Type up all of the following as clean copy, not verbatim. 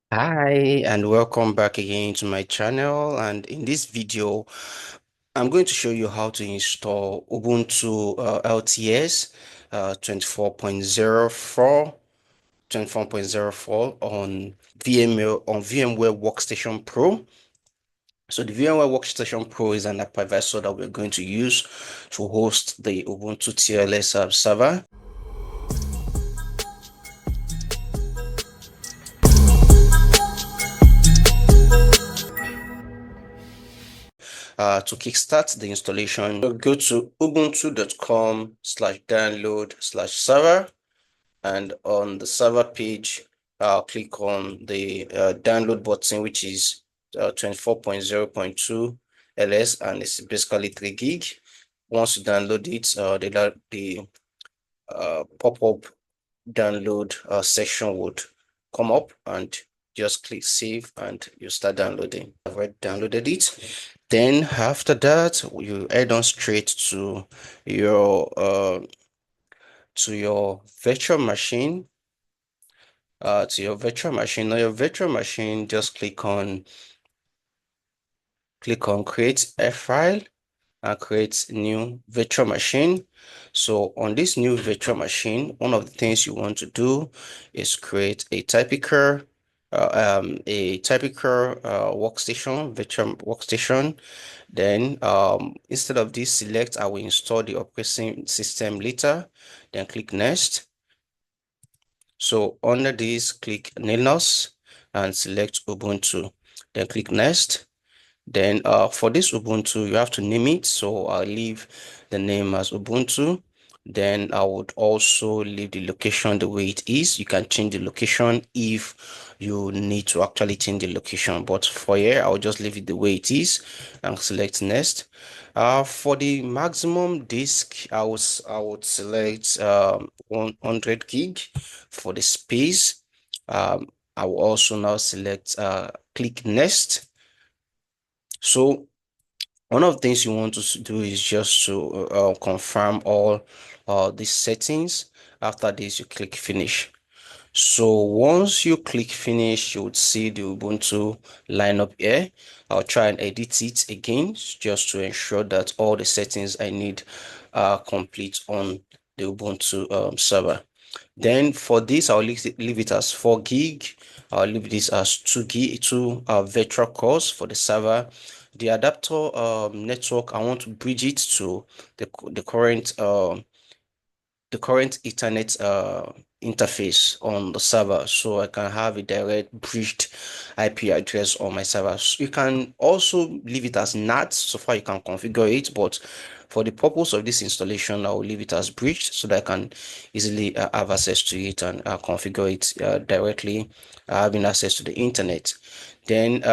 Hi, and welcome back again to my channel. And in this video, I'm going to show you how to install Ubuntu LTS 24.04 on VMware Workstation Pro. So the VMware Workstation Pro is an hypervisor that we're going to use to host the Ubuntu TLS server. To kickstart the installation, go to ubuntu.com/download/server, and on the server page, click on the download button, which is 24.0.2 LS, and it's basically 3 gig. Once you download it, the pop-up download section would come up, and just click save and you start downloading. I've already downloaded it. Then after that, you head on straight your uh to your virtual machine. To your virtual machine. Now your virtual machine, just click on create a file and create new virtual machine. So on this new virtual machine, one of the things you want to do is create a typical workstation, virtual workstation. Then instead of this, select I will install the operating system later, then click next. So under this, click Linux and select Ubuntu, then click next. Then for this Ubuntu, you have to name it. So I'll leave the name as Ubuntu. Then I would also leave the location the way it is. You can change the location if you need to actually change the location. But for here, I'll just leave it the way it is and select next. For the maximum disk, I would select 100 gig. For the space, I will also now select click next. So one of the things you want to do is just to confirm all these settings. After this, you click finish. So once you click finish, you would see the Ubuntu lineup here. I'll try and edit it again just to ensure that all the settings I need are complete on the Ubuntu server. Then for this, I'll leave it as 4 gig. I'll leave this as 2 gig, two virtual cores for the server. The adapter network, I want to bridge it to the current Ethernet interface on the server, so I can have a direct bridged IP address on my server. So you can also leave it as NAT, so far you can configure it, but for the purpose of this installation, I will leave it as bridged so that I can easily have access to it and configure it directly, having access to the internet. Then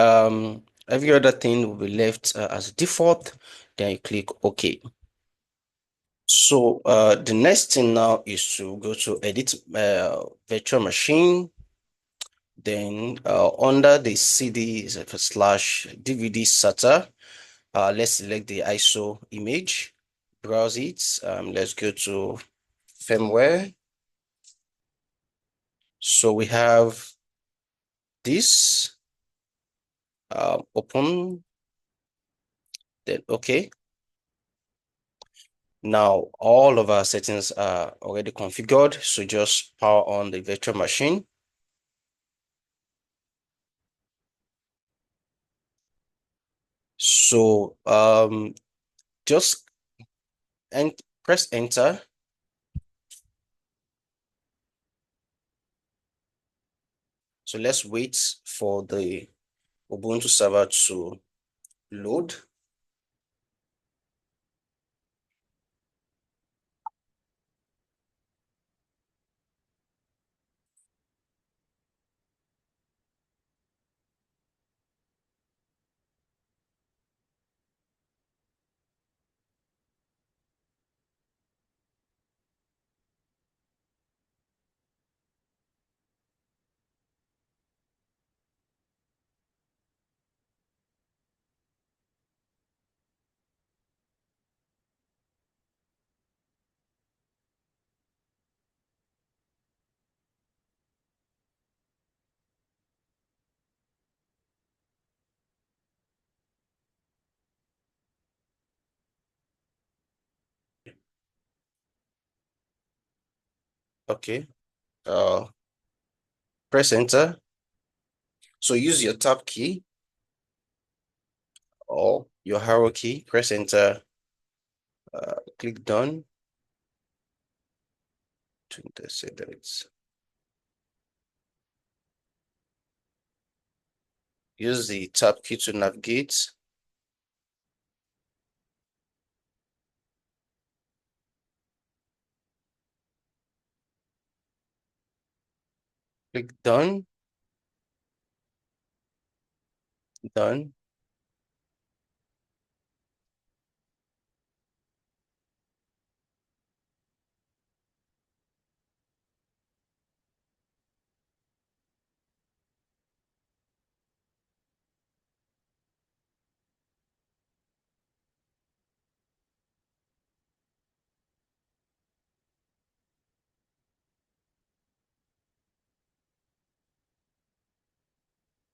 every other thing will be left as default. Then you click OK. So the next thing now is to go to edit virtual machine. Then under the CD slash DVD SATA, let's select the ISO image, browse it. Let's go to firmware. So we have this open, then okay. Now all of our settings are already configured, so just power on the virtual machine. So just and press enter. So let's wait for the Ubuntu server to load. Okay. Press enter. So use your tab key or your arrow key. Press enter. Click done. Use the tab key to navigate. Click done. Done.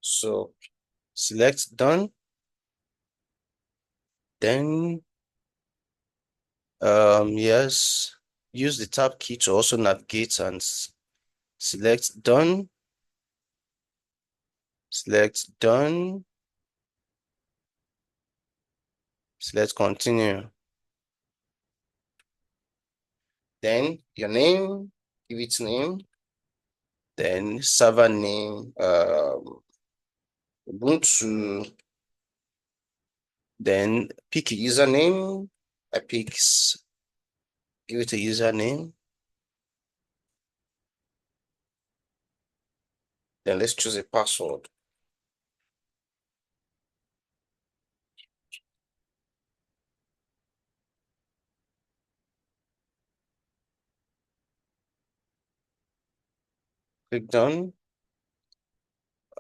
So select done. Then yes, use the tab key to also navigate and select done. Select done. Select continue. Then your name, give it name. Then server name, Ubuntu. Then pick a username. Give it a username. Then let's choose a password. Click done.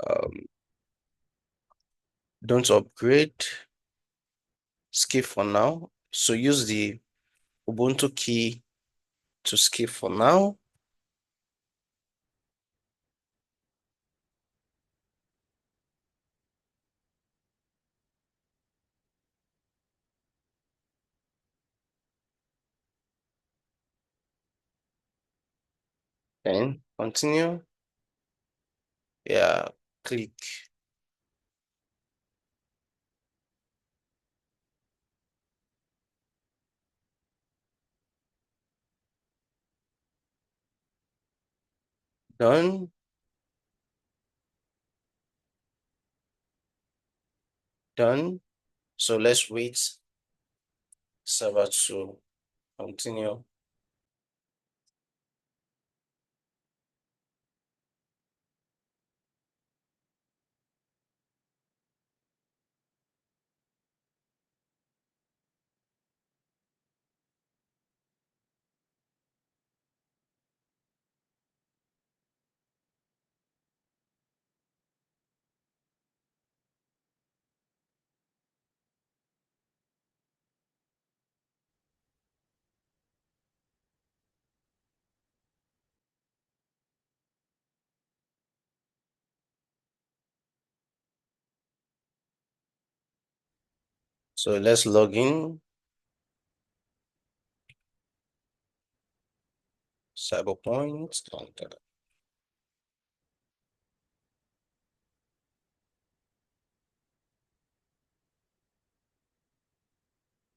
Um, don't upgrade. Skip for now. So use the Ubuntu key to skip for now. Then continue. Yeah, click done. Done. So let's wait server to continue. So let's log in. Cyberpoint.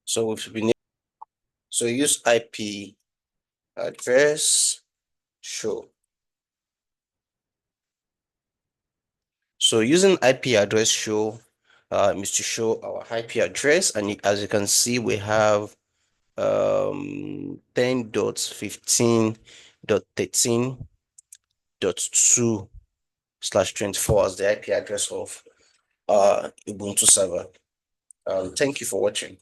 So we've been so use IP address show. So using IP address show is to show our IP address, and as you can see, we have 10.15.13.2/24 as the IP address of Ubuntu server. Thank you for watching.